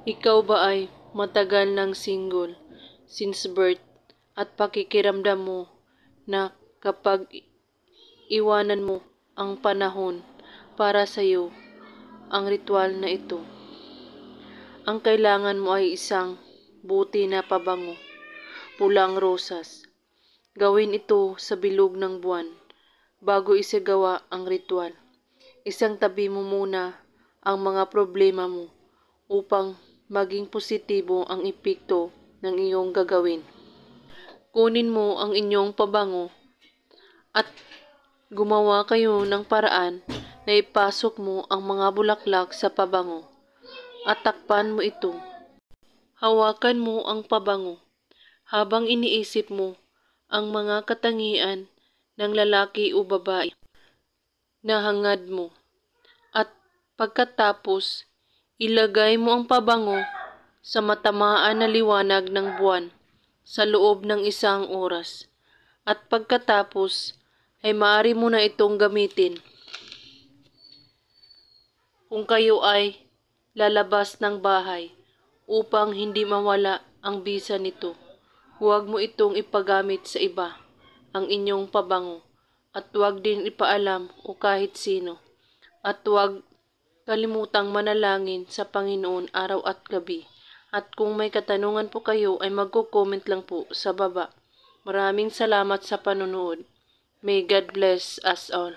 Ikaw ba ay matagal ng single since birth at pakikiramdam mo na kapag iwanan mo ang panahon para sa iyo ang ritual na ito? Ang kailangan mo ay isang buti na pabango, pulang rosas. Gawin ito sa bilog ng buwan bago isagawa ang ritual. Isang tabi mo muna ang mga problema mo upang maging positibo ang epekto ng iyong gagawin. Kunin mo ang inyong pabango at gumawa kayo ng paraan na ipasok mo ang mga bulaklak sa pabango at takpan mo ito. Hawakan mo ang pabango habang iniisip mo ang mga katangian ng lalaki o babae na hangad mo. At pagkatapos, ilagay mo ang pabango sa matamaan na liwanag ng buwan sa loob ng 1 oras. At pagkatapos ay maaari mo na itong gamitin. Kung kayo ay lalabas ng bahay upang hindi mawala ang bisa nito, huwag mo itong ipagamit sa iba ang inyong pabango at huwag din ipaalam o kahit sino. At huwag kalimutang manalangin sa Panginoon araw at gabi. At kung may katanungan po kayo ay magko-comment lang po sa baba. Maraming salamat sa panonood. May God bless us all.